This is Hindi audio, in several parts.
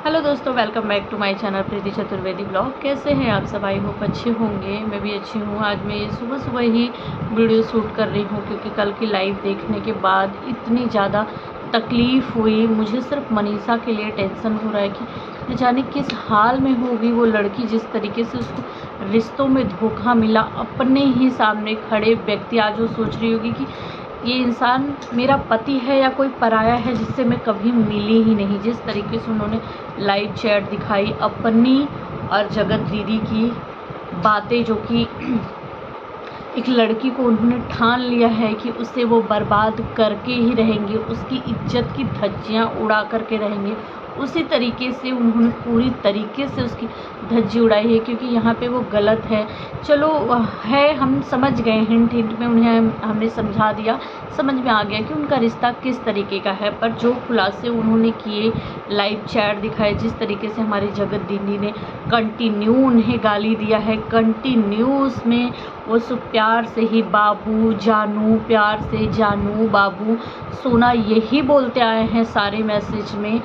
हेलो दोस्तों, welcome back to my channel Preeti Chaturvedi blog. कैसे हैं आप सब? आई होप अच्छे होंगे। मैं भी अच्छी हूँ। आज मैं सुबह सुबह ही वीडियो शूट कर रही हूँ क्योंकि कल की लाइव देखने के बाद इतनी ज़्यादा तकलीफ़ हुई। मुझे सिर्फ मनीषा के लिए टेंशन हो रहा है कि न जाने किस हाल में होगी वो लड़की, जिस तरीके से उसको रिश्तों में धोखा मिला। अपने ही सामने खड़े व्यक्ति, आज वो सोच रही होगी कि ये इंसान मेरा पति है या कोई पराया है जिससे मैं कभी मिली ही नहीं। जिस तरीके से उन्होंने लाइव चैट दिखाई अपनी और जगत दीदी की बातें, जो कि एक लड़की को उन्होंने ठान लिया है कि उसे वो बर्बाद करके ही रहेंगे, उसकी इज्जत की धज्जियां उड़ा करके रहेंगे, उसी तरीके से उन्होंने पूरी तरीके से उसकी धज्जी उड़ाई है। क्योंकि यहाँ पे वो गलत है, चलो है, हम समझ गए, हिंट हिंट में उन्हें हमने समझा दिया, समझ में आ गया कि उनका रिश्ता किस तरीके का है। पर जो खुलासे उन्होंने किए, लाइव चैट दिखाए, जिस तरीके से हमारी जगत दीदी ने कंटिन्यू उन्हें गाली दिया है, कंटिन्यू उसमें वो सब प्यार से ही बाबू जानू, प्यार से जानू बाबू सोना, यही बोलते आए हैं सारे मैसेज में।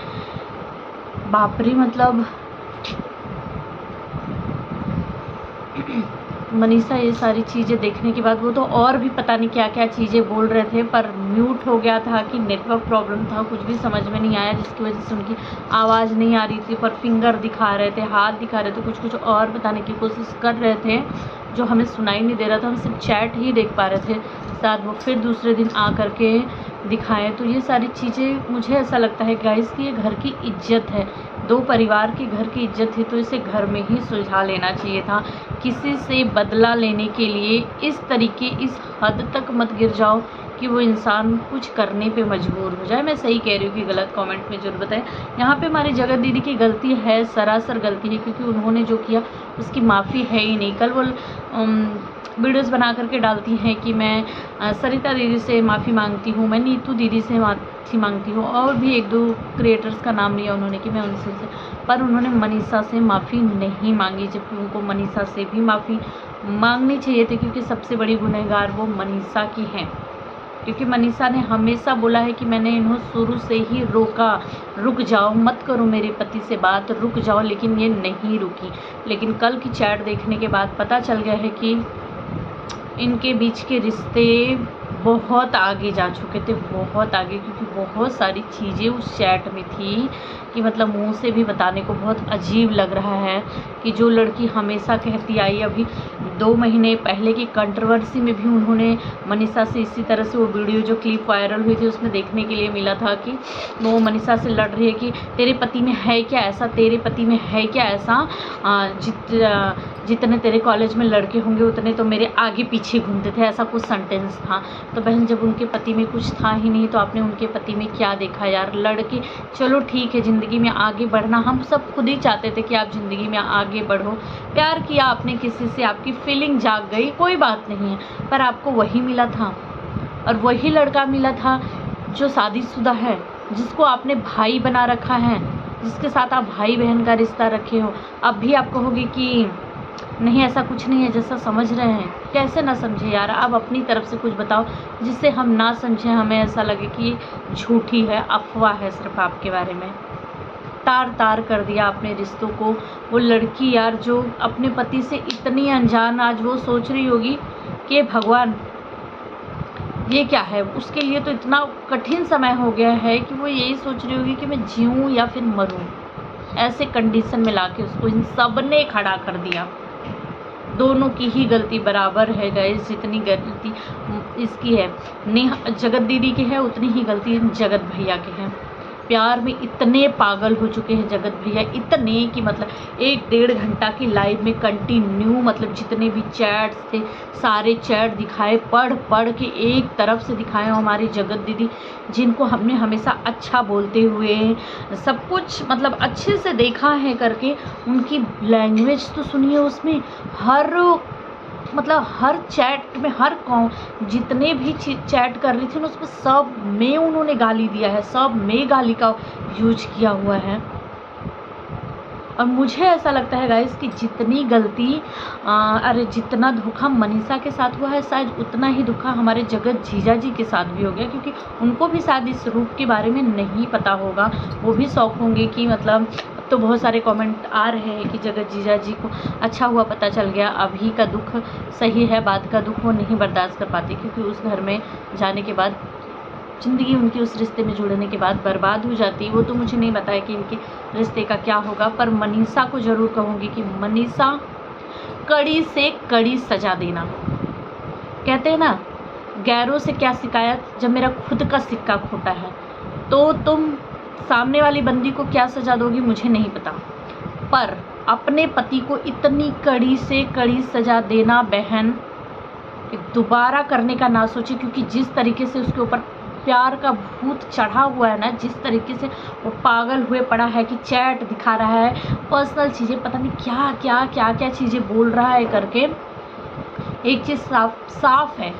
बाप रे, मतलब मनीषा ये सारी चीज़ें देखने के बाद वो तो और भी पता नहीं क्या क्या चीज़ें बोल रहे थे, पर म्यूट हो गया था कि नेटवर्क प्रॉब्लम था, कुछ भी समझ में नहीं आया, जिसकी वजह से उनकी आवाज़ नहीं आ रही थी। पर फिंगर दिखा रहे थे, हाथ दिखा रहे थे, कुछ कुछ और बताने की कोशिश कर रहे थे जो हमें सुनाई नहीं दे रहा था। हम सिर्फ चैट ही देख पा रहे थे, शायद वो फिर दूसरे दिन आ करके दिखाएं। तो ये सारी चीज़ें, मुझे ऐसा लगता है गाइस कि ये घर की इज्जत है, दो परिवार के घर की इज्जत है, तो इसे घर में ही सुलझा लेना चाहिए था। किसी से बदला लेने के लिए इस तरीके, इस हद तक मत गिर जाओ कि वो इंसान कुछ करने पे मजबूर हो जाए। मैं सही कह रही हूँ कि गलत? कमेंट में ज़रूर बताएं। यहाँ पे हमारी जगत दीदी की गलती है, सरासर गलती है, क्योंकि उन्होंने जो किया उसकी माफ़ी है ही नहीं। कल वो वीडियोस बना करके डालती हैं कि मैं सरिता दीदी से माफ़ी मांगती हूँ, मैं नीतू दीदी से माफ़ी मांगती हूँ, और भी एक दो क्रिएटर्स का नाम लिया उन्होंने कि मैं उनसे पर उन्होंने मनीषा से माफ़ी नहीं मांगी, जबकि उनको मनीषा से भी माफ़ी मांगनी चाहिए थी, क्योंकि सबसे बड़ी गुनहगार वो मनीषा की हैं। क्योंकि मनीषा ने हमेशा बोला है कि मैंने इन्हें शुरू से ही रोका, रुक जाओ, मत करो मेरे पति से बात, रुक जाओ, लेकिन ये नहीं रुकी। लेकिन कल की चैट देखने के बाद पता चल गया है कि इनके बीच के रिश्ते बहुत आगे जा चुके थे, बहुत आगे, क्योंकि बहुत सारी चीज़ें उस चैट में थी कि मतलब मुंह से भी बताने को बहुत अजीब लग रहा है कि जो लड़की हमेशा कहती आई, अभी 2 महीने पहले की कंट्रोवर्सी में भी उन्होंने मनीषा से इसी तरह से वो वीडियो जो क्लिप वायरल हुई थी उसमें देखने के लिए मिला था कि वो मनीषा से लड़ रही है कि तेरे पति में है क्या ऐसा, तेरे पति में है क्या ऐसा, जितने तेरे कॉलेज में लड़के होंगे उतने तो मेरे आगे पीछे घूमते थे, ऐसा कुछ सेंटेंस था। तो बहन, जब उनके पति में कुछ था ही नहीं तो आपने उनके पति में क्या देखा यार? लड़के, चलो ठीक है, ज़िंदगी में आगे बढ़ना हम सब खुद ही चाहते थे कि आप ज़िंदगी में आगे बढ़ो, प्यार किया आपने किसी से, आपकी फीलिंग जाग गई, कोई बात नहीं है, पर आपको वही मिला था, और वही लड़का मिला था जो शादीशुदा है, जिसको आपने भाई बना रखा है, जिसके साथ आप भाई बहन का रिश्ता रखे हो। अब भी आप कहोगे कि नहीं ऐसा कुछ नहीं है, जैसा समझ रहे हैं। कैसे ना समझे यार? आप अपनी तरफ से कुछ बताओ जिससे हम ना समझें, हमें ऐसा लगे कि झूठी है, अफवाह है सिर्फ आपके बारे में। तार तार कर दिया आपने रिश्तों को। वो लड़की यार जो अपने पति से इतनी अनजान, आज वो सोच रही होगी कि भगवान ये क्या है। उसके लिए तो इतना कठिन समय हो गया है कि वो यही सोच रही होगी कि मैं जीऊँ या फिर मरूँ। ऐसे कंडीशन में लाके उसको इन सब ने खड़ा कर दिया। दोनों की ही गलती बराबर है गाइस, जितनी गलती इसकी है नेहा, जगत दीदी की है, उतनी ही गलती जगत भैया की है। प्यार में इतने पागल हो चुके हैं जगत भैया, इतने कि मतलब 1-1.5 घंटा की लाइव में कंटिन्यू, मतलब जितने भी चैट्स थे सारे चैट दिखाए, पढ़ पढ़ के एक तरफ से दिखाए हमारी जगत दीदी, जिनको हमने हमेशा अच्छा बोलते हुए सब कुछ मतलब अच्छे से देखा है करके। उनकी लैंग्वेज तो सुनिए, उसमें हर मतलब हर चैट में, हर जितने भी चैट कर रही थी ना, उसमें सब में उन्होंने गाली दिया है, सब में गाली का यूज किया हुआ है। और मुझे ऐसा लगता है गाइस कि जितनी गलती अरे जितना धोखा मनीषा के साथ हुआ है, शायद उतना ही धोखा हमारे जगत जीजा जी के साथ भी हो गया, क्योंकि उनको भी शायद इस रूप के बारे में नहीं पता होगा। वो भी शौक होंगे कि मतलब तो बहुत सारे कमेंट आ रहे हैं कि जगत जीजा जी को अच्छा हुआ पता चल गया। अभी का दुख सही है, बाद का दुख वो नहीं बर्दाश्त कर पाती, क्योंकि उस घर में जाने के बाद ज़िंदगी उनकी उस रिश्ते में जुड़ने के बाद बर्बाद हो जाती। वो तो मुझे नहीं बताया कि इनके रिश्ते का क्या होगा, पर मनीषा को ज़रूर कहूँगी कि मनीषा, कड़ी से कड़ी सज़ा देना। कहते हैं ना, गैरों से क्या शिकायत जब मेरा खुद का सिक्का खोटा है। तो तुम सामने वाली बंदी को क्या सज़ा दोगी मुझे नहीं पता, पर अपने पति को इतनी कड़ी से कड़ी सज़ा देना बहन कि दोबारा करने का ना सोचे, क्योंकि जिस तरीके से उसके ऊपर प्यार का भूत चढ़ा हुआ है ना, जिस तरीके से वो पागल हुए पड़ा है कि चैट दिखा रहा है, पर्सनल चीज़ें, पता नहीं क्या क्या क्या क्या चीज़ें बोल रहा है करके, एक चीज़ साफ साफ है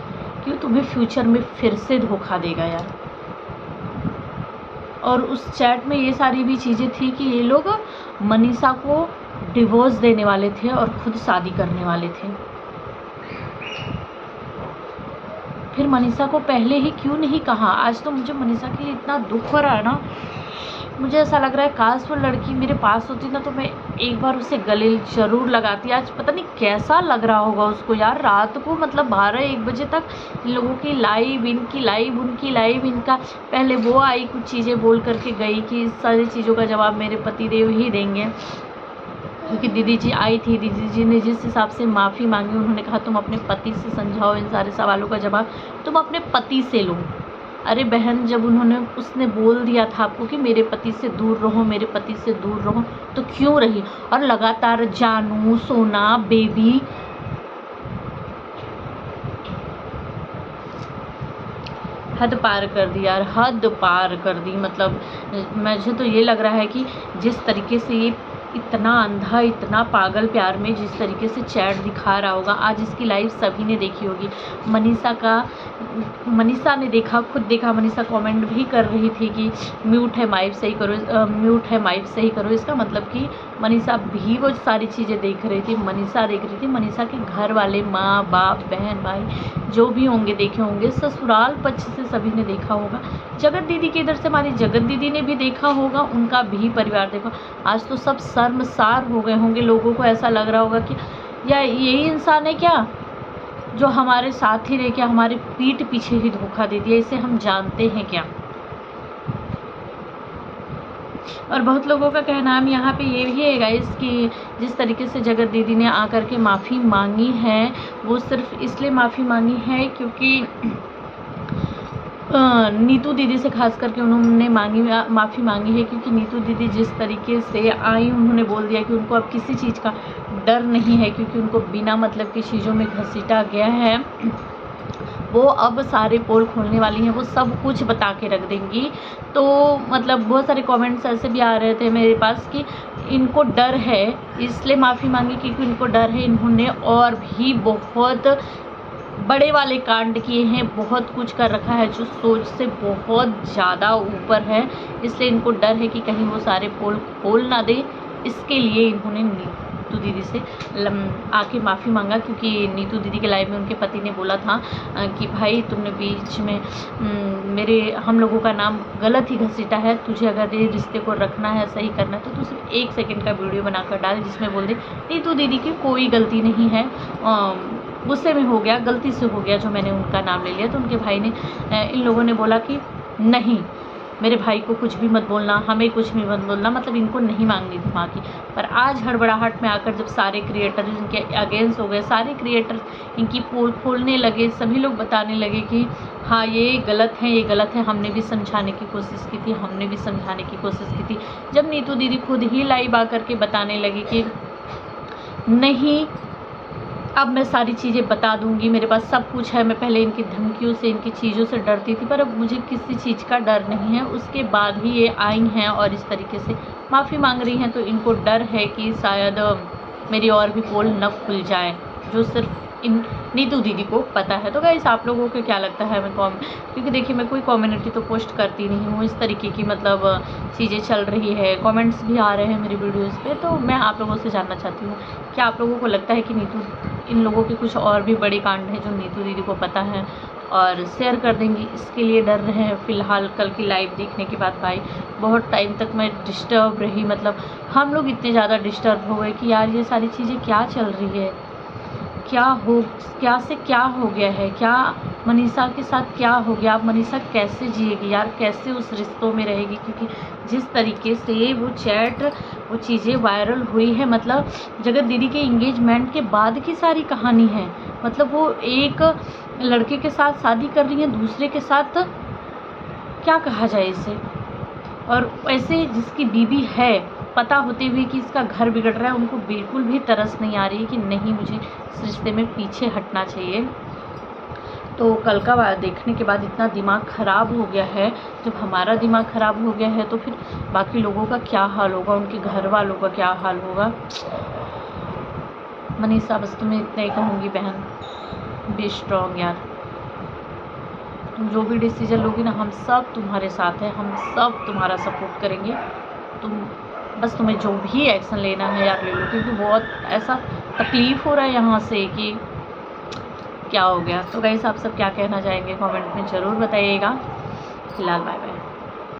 कि वो तुम्हें फ्यूचर में फिर से धोखा देगा यार। और उस चैट में ये सारी भी चीज़ें थी कि ये लोग मनीषा को डिवोर्स देने वाले थे और खुद शादी करने वाले थे। फिर मनीषा को पहले ही क्यों नहीं कहा? आज तो मुझे मनीषा के लिए इतना दुख हो रहा है ना, मुझे ऐसा लग रहा है काश वो लड़की मेरे पास होती ना तो मैं एक बार उसे गले ज़रूर लगाती। आज पता नहीं कैसा लग रहा होगा उसको यार। रात को मतलब 12-1 बजे तक इन लोगों की लाइव, इनकी लाइव, उनकी लाइव, इनका पहले वो आई कुछ चीज़ें बोल करके गई कि इस सारी चीज़ों का जवाब मेरे पतिदेव ही देंगे, क्योंकि दीदी जी आई थी। दीदी जी ने जिस हिसाब से माफ़ी मांगी, उन्होंने कहा तुम अपने पति से समझाओ, इन सारे सवालों का जवाब तुम अपने पति से लो। अरे बहन, जब उसने बोल दिया था आपको कि मेरे पति से दूर रहो, मेरे पति से दूर रहो, तो क्यों रही? और लगातार जानू, सोना, बेबी, हद पार कर दी यार, हद पार कर दी। मतलब मुझे तो ये लग रहा है कि जिस तरीके से ये इतना अंधा, इतना पागल प्यार में जिस तरीके से चैट दिखा रहा होगा, आज इसकी लाइव सभी ने देखी होगी। मनीषा ने देखा, खुद देखा। मनीषा कमेंट भी कर रही थी कि म्यूट है माइक सही करो, म्यूट है माइक सही करो। इसका मतलब कि मनीषा भी वो सारी चीज़ें देख रही थी, मनीषा देख रही थी। मनीषा के घर वाले, माँ बाप, बहन भाई जो भी होंगे देखे होंगे, ससुराल पक्ष से सभी ने देखा होगा। जगत दीदी के इधर से हमारी जगत दीदी ने भी देखा होगा, उनका भी परिवार देखा। आज तो सब शर्मसार हो गए होंगे। लोगों को ऐसा लग रहा होगा कि या यही इंसान है क्या जो हमारे साथ ही रह के हमारे पीठ पीछे ही धोखा दे दिया, इसे हम जानते हैं क्या? और बहुत लोगों का कहना हम यहाँ पे ये भी है गाइस कि जिस तरीके से जगत दीदी ने आकर के माफ़ी मांगी है, वो सिर्फ इसलिए माफ़ी मांगी है क्योंकि नीतू दीदी से खास करके उन्होंने माफ़ी मांगी है, क्योंकि नीतू दीदी जिस तरीके से आई, उन्होंने बोल दिया कि उनको अब किसी चीज़ का डर नहीं है, क्योंकि उनको बिना मतलब की चीज़ों में घसीटा गया है। वो अब सारे पोल खोलने वाली हैं, वो सब कुछ बता के रख देंगी। तो मतलब बहुत सारे कमेंट्स ऐसे भी आ रहे थे मेरे पास कि इनको डर है, इसलिए माफ़ी मांगी क्योंकि इनको डर है। इन्होंने और भी बहुत बड़े वाले कांड किए हैं, बहुत कुछ कर रखा है जो सोच से बहुत ज़्यादा ऊपर है, इसलिए इनको डर है कि कहीं वो सारे पोल खोल ना दे। इसके लिए इन्होंने नीतू दीदी से आके माफ़ी मांगा, क्योंकि नीतू दीदी के लाइव में उनके पति ने बोला था कि भाई तुमने बीच में हम लोगों का नाम गलत ही घसीटा है, तुझे अगर ये रिश्ते को रखना है, सही करना है, तो तू सिर्फ 1 सेकंड का वीडियो बनाकर डाल जिसमें बोल दे नीतू दीदी की कोई गलती नहीं है, गुस्से में हो गया, गलती से हो गया जो मैंने उनका नाम ले लिया। तो उनके भाई ने, इन लोगों ने बोला कि नहीं, मेरे भाई को कुछ भी मत बोलना, हमें कुछ भी मत बोलना, मतलब इनको नहीं मांगनी थी माफ़ी। पर आज हड़बड़ाहट में आकर जब सारे क्रिएटर इनके अगेंस्ट हो गए, सारे क्रिएटर इनकी पोल खोलने लगे, सभी लोग बताने लगे कि हाँ ये गलत है, ये गलत है, हमने भी समझाने की कोशिश की थी, हमने भी समझाने की कोशिश की थी। जब नीतू दीदी खुद ही लाइव आकर के बताने लगी कि नहीं, अब मैं सारी चीज़ें बता दूंगी, मेरे पास सब कुछ है, मैं पहले इनकी धमकियों से, इनकी चीज़ों से डरती थी, पर अब मुझे किसी चीज़ का डर नहीं है। उसके बाद ही ये आई हैं और इस तरीके से माफ़ी मांग रही हैं, तो इनको डर है कि शायद मेरी और भी पोल न खुल जाए, जो सिर्फ इन नीतू दीदी को पता है। तो गाइस आप लोगों को क्या लगता है? क्योंकि देखिए मैं कोई कम्युनिटी तो पोस्ट करती नहीं हूँ, इस तरीके की मतलब चीज़ें चल रही है, कमेंट्स भी आ रहे हैं मेरी वीडियोस पे, तो मैं आप लोगों से जानना चाहती हूँ क्या आप लोगों को लगता है कि इन लोगों के कुछ और भी बड़े कांड हैं जो नीतू दीदी को पता है और शेयर कर देंगी, इसके लिए डर रहे हैं। फ़िलहाल कल की लाइव देखने के बाद भाई बहुत टाइम तक मैं डिस्टर्ब रही, मतलब हम लोग इतने ज़्यादा डिस्टर्ब हो गए कि यार ये सारी चीज़ें क्या चल रही है, क्या से क्या हो गया है, क्या मनीषा के साथ क्या हो गया, अब मनीषा कैसे जिएगी यार, कैसे उस रिश्तों में रहेगी। क्योंकि जिस तरीके से वो चैट, वो चीज़ें वायरल हुई है, मतलब जगत दीदी के इंगेजमेंट के बाद की सारी कहानी है। मतलब वो एक लड़के के साथ शादी कर रही है, दूसरे के साथ, क्या कहा जाए इसे। और ऐसे जिसकी बीवी है, पता होते हुए कि इसका घर बिगड़ रहा है, उनको बिल्कुल भी तरस नहीं आ रही है कि नहीं, मुझे इस रिश्ते में पीछे हटना चाहिए। तो कल का देखने के बाद इतना दिमाग ख़राब हो गया है। जब हमारा दिमाग ख़राब हो गया है तो फिर बाकी लोगों का क्या हाल होगा, उनके घर वालों का क्या हाल होगा। मनीषा, बस तुम्हें इतना ही कहूँगी बहन, बी स्ट्रॉन्ग यार। तुम जो भी डिसीजन लोगी ना, हम सब तुम्हारे साथ हैं, हम सब तुम्हारा सपोर्ट करेंगे। बस तुम्हें जो भी एक्शन लेना है यार ले लो, क्योंकि बहुत ऐसा तकलीफ़ हो रहा है यहाँ से कि क्या हो गया। तो गाइस, आप सब क्या कहना चाहेंगे कमेंट में ज़रूर बताइएगा। फिलहाल बाय बाय।